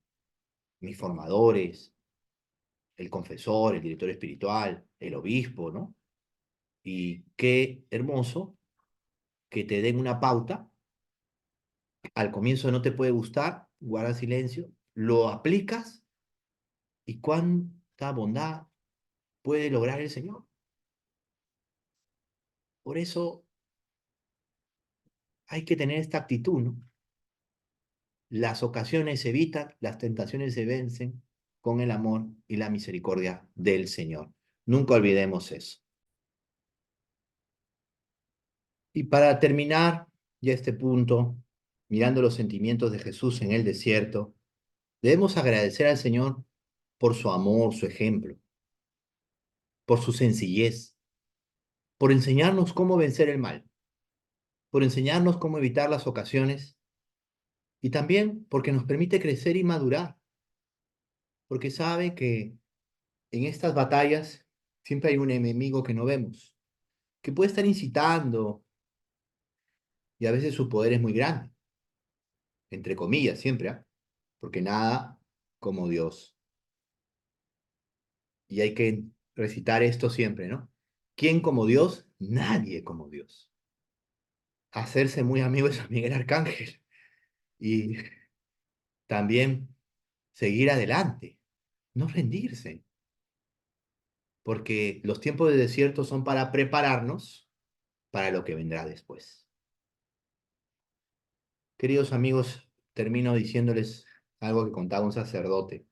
mis formadores, el confesor, el director espiritual, el obispo, ¿no? Y qué hermoso que te den una pauta. Al comienzo no te puede gustar, guarda silencio, lo aplicas y cuánta bondad puede lograr el Señor. Por eso hay que tener esta actitud, ¿no? Las ocasiones se evitan, las tentaciones se vencen con el amor y la misericordia del Señor. Nunca olvidemos eso. Y para terminar ya este punto, mirando los sentimientos de Jesús en el desierto, debemos agradecer al Señor por su amor, su ejemplo, por su sencillez, por enseñarnos cómo vencer el mal, por enseñarnos cómo evitar las ocasiones y también porque nos permite crecer y madurar, porque sabe que en estas batallas siempre hay un enemigo que no vemos, que puede estar incitando y a veces su poder es muy grande, entre comillas, siempre, ¿ah? Porque nada como Dios. Y hay que recitar esto siempre, ¿no? ¿Quién como Dios? Nadie como Dios. Hacerse muy amigo de San Miguel Arcángel y también seguir adelante, no rendirse, porque los tiempos de desierto son para prepararnos para lo que vendrá después. Queridos amigos, termino diciéndoles algo que contaba un sacerdote,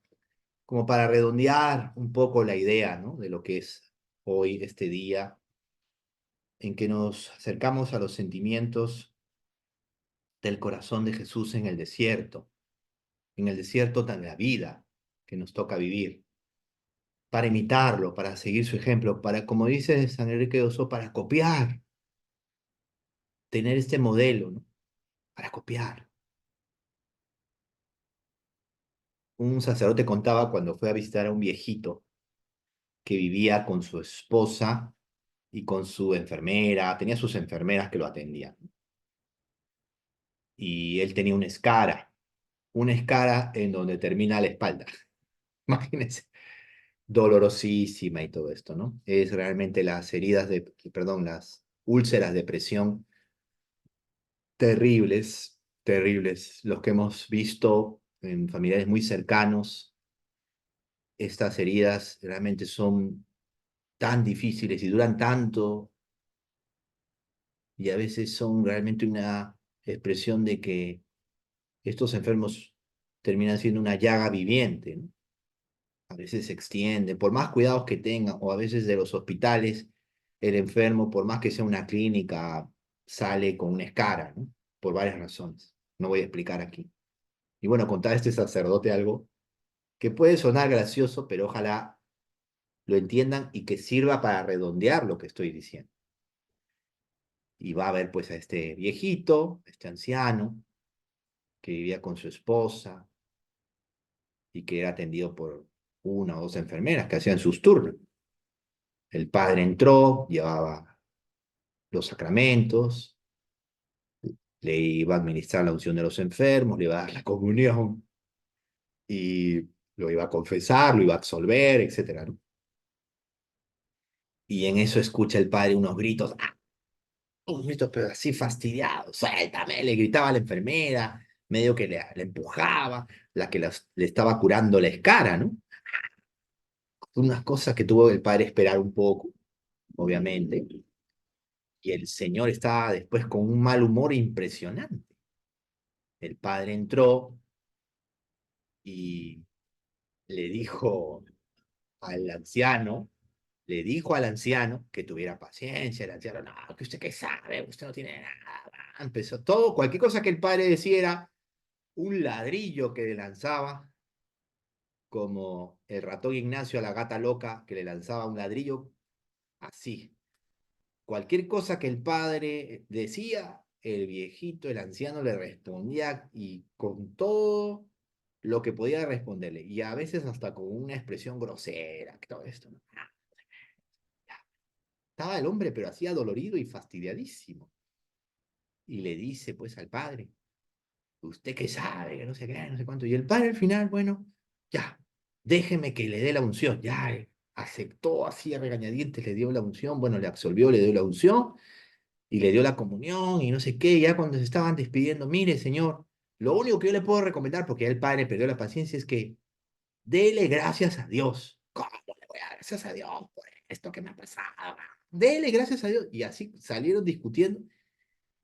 como para redondear un poco la idea, ¿no? De lo que es hoy, este día, en que nos acercamos a los sentimientos del corazón de Jesús en el desierto de la vida que nos toca vivir, para imitarlo, para seguir su ejemplo, para, como dice San Enrique de Oso, para copiar, tener este modelo, ¿no? Para copiar. Un sacerdote contaba cuando fue a visitar a un viejito que vivía con su esposa y con su enfermera, tenía sus enfermeras que lo atendían. Y él tenía una escara en donde termina la espalda. Imagínense, dolorosísima y todo esto, ¿no? Es realmente las heridas de, perdón, las úlceras de presión terribles, terribles, los que hemos visto en familiares muy cercanos. Estas heridas realmente son tan difíciles y duran tanto y a veces son realmente una expresión de que estos enfermos terminan siendo una llaga viviente, ¿no? A veces se extiende, por más cuidados que tengan, o a veces de los hospitales, el enfermo, por más que sea una clínica, sale con una escara, ¿no? Por varias razones. No voy a explicar aquí. Y bueno, contar a este sacerdote algo que puede sonar gracioso, pero ojalá lo entiendan y que sirva para redondear lo que estoy diciendo. Y va a ver pues a este viejito, este anciano, que vivía con su esposa y que era atendido por una o dos enfermeras que hacían sus turnos. El padre entró, llevaba los sacramentos, le iba a administrar la unción de los enfermos, le iba a dar la comunión y lo iba a confesar, lo iba a absolver, etcétera, ¿no? Y en eso escucha el padre unos gritos, pero así fastidiados, suéltame, le gritaba a la enfermera, medio que le empujaba, la que le estaba curando la escara, ¿no? Unas cosas que tuvo el padre esperar un poco, obviamente, y el señor estaba después con un mal humor impresionante. El padre entró y le dijo al anciano, le dijo al anciano que tuviera paciencia, el anciano, no, que usted qué sabe, usted no tiene nada. Empezó todo, cualquier cosa que el padre decía era un ladrillo que le lanzaba, como el ratón Ignacio a la gata loca que le lanzaba un ladrillo, así. Cualquier cosa que el padre decía, el viejito, el anciano le respondía y con todo lo que podía responderle, y a veces hasta con una expresión grosera, todo esto, ¿no? Estaba el hombre, pero hacía dolorido y fastidiadísimo. Y le dice pues al padre, usted qué sabe, que no sé qué, no sé cuánto. Y el padre al final, bueno, ya, déjeme que le dé la unción. Ya aceptó así a regañadientes, le dio la unción, bueno, le absolvió, le dio la unción y le dio la comunión y no sé qué. Ya cuando se estaban despidiendo, mire, señor, lo único que yo le puedo recomendar, porque ya el padre perdió la paciencia, es que dele gracias a Dios. ¿Cómo le voy a dar gracias a Dios por esto que me ha pasado? Dele gracias a Dios. Y así salieron discutiendo.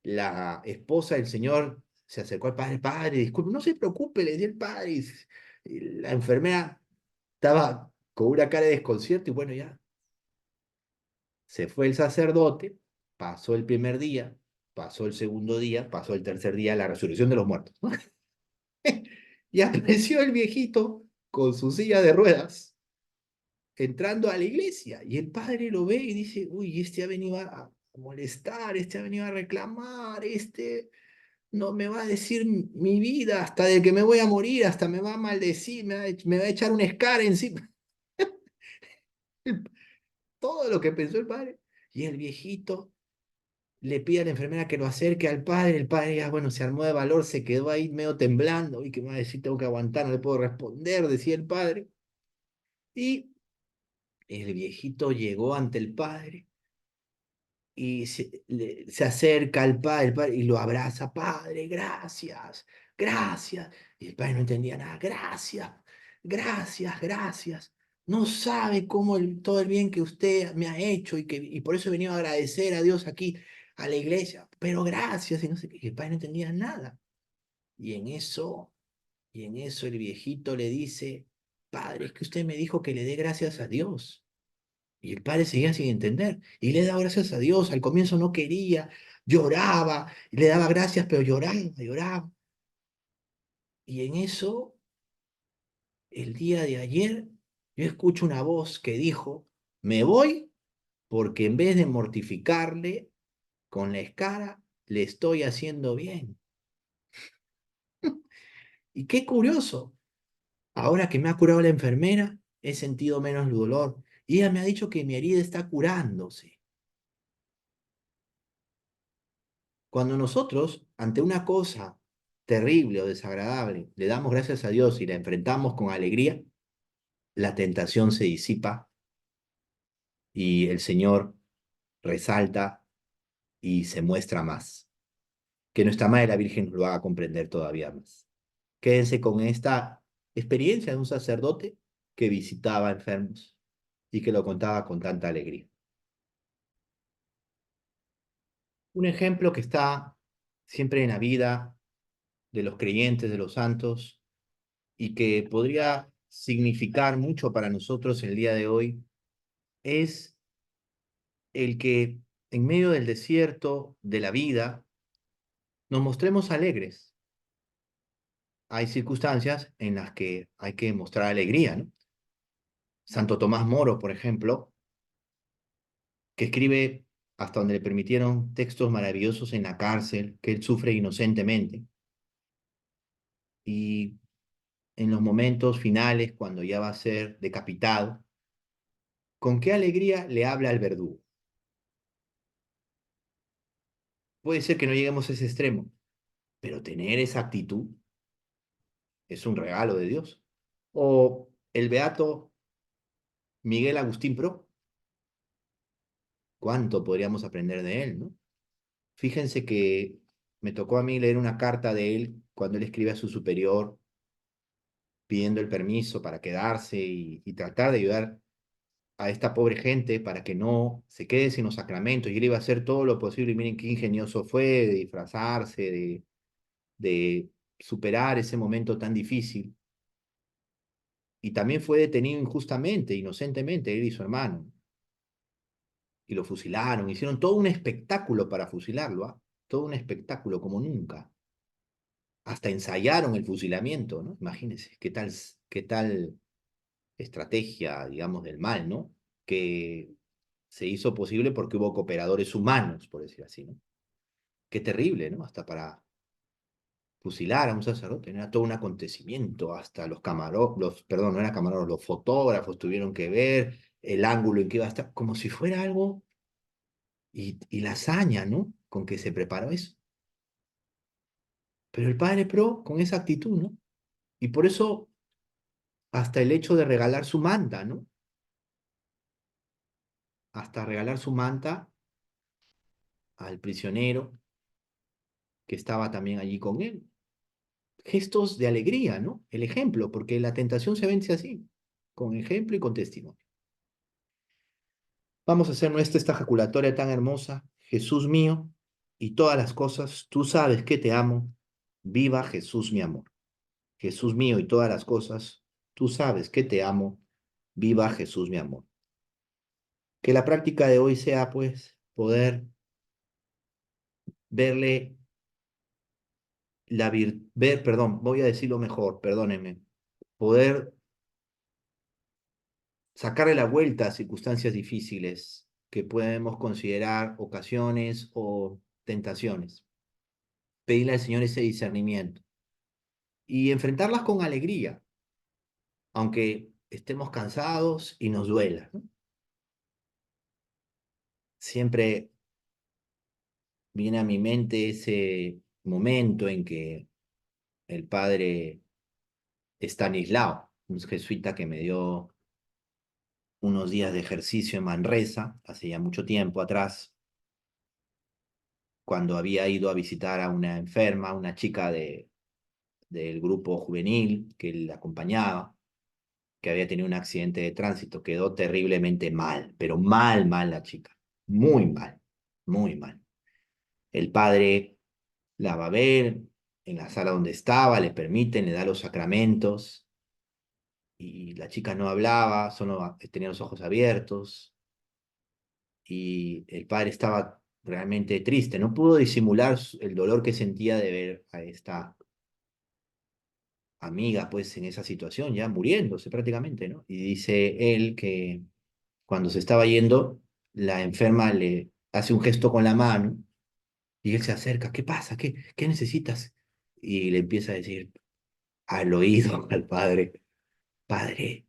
La esposa del señor se acercó al padre, padre, disculpe, no se preocupe, le dio el padre. Y la enfermera estaba con una cara de desconcierto y bueno, ya se fue el sacerdote, pasó el primer día, pasó el segundo día, pasó el tercer día, la resurrección de los muertos, ¿no? Y apareció el viejito con su silla de ruedas entrando a la iglesia. Y el padre lo ve y dice, uy, este ha venido a molestar, este ha venido a reclamar, este no me va a decir mi vida, hasta de que me voy a morir, hasta me va a maldecir, me va a echar un escar encima. Todo lo que pensó el padre. Y el viejito le pide a la enfermera que lo acerque al padre. El padre ya, bueno, se armó de valor, se quedó ahí medio temblando. Y que me va a decir, tengo que aguantar, no le puedo responder, decía el padre. Y el viejito llegó ante el padre y se acerca al padre, el padre y lo abraza, padre, gracias, gracias. Y el padre no entendía nada, gracias, gracias, gracias. No sabe cómo todo el bien que usted me ha hecho y por eso he venido a agradecer a Dios aquí, a la iglesia, pero gracias, y no sé qué, y el padre no entendía nada. Y en eso, y en eso el viejito le dice, padre, es que usted me dijo que le dé gracias a Dios. Y el padre seguía sin entender. Y le daba gracias a Dios. Al comienzo no quería, lloraba, y le daba gracias, pero lloraba, lloraba. Y en eso, el día de ayer, yo escucho una voz que dijo, me voy porque en vez de mortificarle con la escara, le estoy haciendo bien. Y qué curioso. Ahora que me ha curado la enfermera, he sentido menos dolor. Y ella me ha dicho que mi herida está curándose. Cuando nosotros, ante una cosa terrible o desagradable, le damos gracias a Dios y la enfrentamos con alegría, la tentación se disipa y el Señor resalta y se muestra más. Que nuestra Madre la Virgen nos lo haga comprender todavía más. Quédense con esta experiencia de un sacerdote que visitaba enfermos y que lo contaba con tanta alegría. Un ejemplo que está siempre en la vida de los creyentes, de los santos, y que podría significar mucho para nosotros el día de hoy, es el que en medio del desierto de la vida nos mostremos alegres. Hay circunstancias en las que hay que mostrar alegría, ¿no? Santo Tomás Moro, por ejemplo, que escribe hasta donde le permitieron textos maravillosos en la cárcel, que él sufre inocentemente, y en los momentos finales, cuando ya va a ser decapitado, con qué alegría le habla al verdugo. Puede ser que no lleguemos a ese extremo, pero tener esa actitud es un regalo de Dios. O el beato Miguel Agustín Pro, ¿cuánto podríamos aprender de él, no? Fíjense que me tocó a mí leer una carta de él cuando él escribe a su superior pidiendo el permiso para quedarse y tratar de ayudar a esta pobre gente para que no se quede sin los sacramentos. Y él iba a hacer todo lo posible, y miren qué ingenioso fue de disfrazarse, de superar ese momento tan difícil. Y también fue detenido injustamente, inocentemente, él y su hermano. Y lo fusilaron, hicieron todo un espectáculo para fusilarlo, ¿ah? Todo un espectáculo como nunca. Hasta ensayaron el fusilamiento, ¿no? Imagínense, qué tal estrategia, digamos, del mal, ¿no? Que se hizo posible porque hubo cooperadores humanos, por decir así, ¿no? Qué terrible, ¿no? Hasta para fusilar a un sacerdote, era todo un acontecimiento, hasta perdón, no eran camarógrafos, los fotógrafos tuvieron que ver el ángulo en que iba a estar, como si fuera algo, y la hazaña, ¿no? Con que se preparó eso. Pero el padre Pro, con esa actitud, ¿no? Y por eso, hasta el hecho de regalar su manta, ¿no? Hasta regalar su manta al prisionero que estaba también allí con él. Gestos de alegría, ¿no? El ejemplo, porque la tentación se vence así, con ejemplo y con testimonio. Vamos a hacer nuestra esta ejaculatoria tan hermosa. Jesús mío, y todas las cosas, tú sabes que te amo. Viva Jesús mi amor. Jesús mío, y todas las cosas, tú sabes que te amo. Viva Jesús mi amor. Que la práctica de hoy sea, pues, poder verle perdón, voy a decirlo mejor, perdónenme, poder sacarle la vuelta a circunstancias difíciles que podemos considerar ocasiones o tentaciones. Pedirle al Señor ese discernimiento y enfrentarlas con alegría, aunque estemos cansados y nos duela, ¿no? Siempre viene a mi mente ese momento en que el padre Estanislao, un jesuita que me dio unos días de ejercicio en Manresa, hace ya mucho tiempo atrás, cuando había ido a visitar a una enferma, una chica del grupo juvenil que la acompañaba, que había tenido un accidente de tránsito, quedó terriblemente mal, pero mal, mal la chica, muy mal, muy mal. El padre la va a ver en la sala donde estaba, le permiten, le da los sacramentos, y la chica no hablaba, solo tenía los ojos abiertos, y el padre estaba realmente triste, no pudo disimular el dolor que sentía de ver a esta amiga pues en esa situación, ya muriéndose prácticamente, ¿no? Y dice él que cuando se estaba yendo, la enferma le hace un gesto con la mano y él se acerca, ¿qué pasa? ¿Qué necesitas? Y le empieza a decir al oído al padre, padre,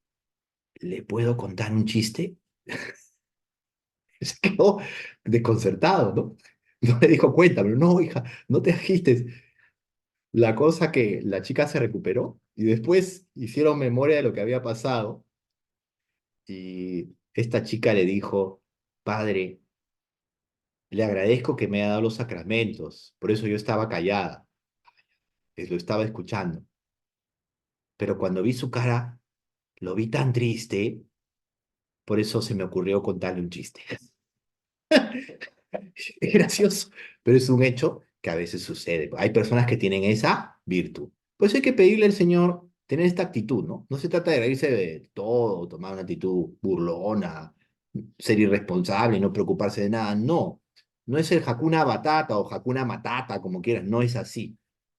¿le puedo contar un chiste? Se quedó desconcertado, ¿no? No le dijo, cuéntame, no, hija, no te agistes. La cosa que la chica se recuperó y después hicieron memoria de lo que había pasado y esta chica le dijo, padre, le agradezco que me haya dado los sacramentos, por eso yo estaba callada, lo estaba escuchando, pero cuando vi su cara, lo vi tan triste, por eso se me ocurrió contarle un chiste. Es gracioso, pero es un hecho que a veces sucede. Hay personas que tienen esa virtud. Pues hay que pedirle al Señor tener esta actitud, ¿no? No se trata de reírse de todo, tomar una actitud burlona, ser irresponsable y no preocuparse de nada. No, no es el Hakuna Batata o Hakuna Matata, como quieras, no es así.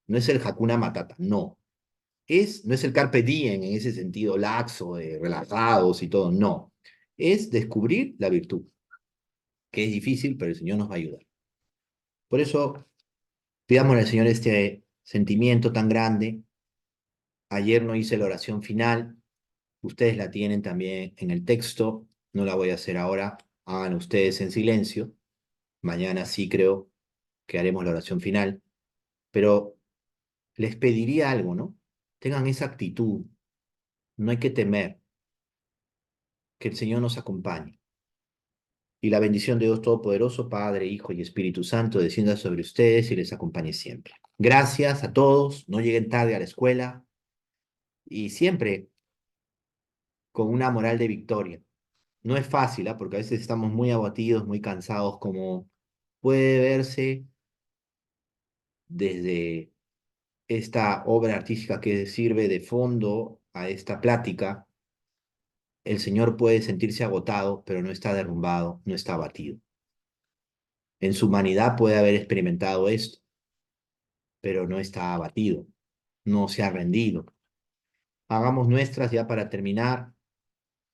No es el Hakuna Matata, no. No es el Carpe Diem en ese sentido laxo, de relajados y todo, no. Es descubrir la virtud, que es difícil, pero el Señor nos va a ayudar. Por eso, pidámosle al Señor este sentimiento tan grande. Ayer no hice la oración final, ustedes la tienen también en el texto, no la voy a hacer ahora, hagan ustedes en silencio. Mañana sí creo que haremos la oración final, pero les pediría algo, ¿no? Tengan esa actitud, no hay que temer, que el Señor nos acompañe. Y la bendición de Dios Todopoderoso, Padre, Hijo y Espíritu Santo, descienda sobre ustedes y les acompañe siempre. Gracias a todos, no lleguen tarde a la escuela y siempre con una moral de victoria. No es fácil, ¿ah? Porque a veces estamos muy abatidos, muy cansados, como puede verse desde esta obra artística que sirve de fondo a esta plática. El Señor puede sentirse agotado, pero no está derrumbado, no está abatido. En su humanidad puede haber experimentado esto, pero no está abatido, no se ha rendido. Hagamos nuestras, ya para terminar,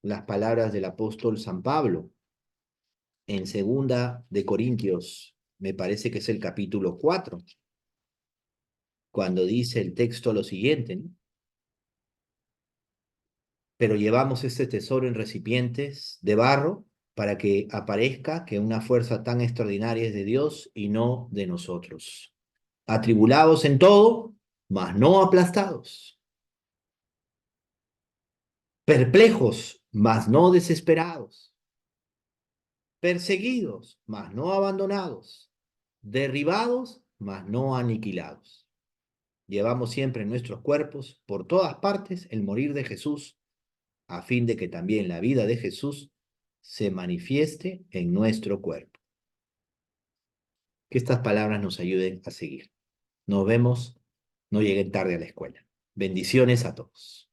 las palabras del apóstol San Pablo en segunda de Corintios, me parece que es el capítulo 4, cuando dice el texto lo siguiente, ¿no? Pero llevamos este tesoro en recipientes de barro para que aparezca que una fuerza tan extraordinaria es de Dios y no de nosotros. Atribulados en todo, mas no aplastados. Perplejos, mas no desesperados. Perseguidos, mas no abandonados. Derribados, mas no aniquilados. Llevamos siempre en nuestros cuerpos, por todas partes, el morir de Jesús, a fin de que también la vida de Jesús se manifieste en nuestro cuerpo. Que estas palabras nos ayuden a seguir. Nos vemos, no lleguen tarde a la escuela. Bendiciones a todos.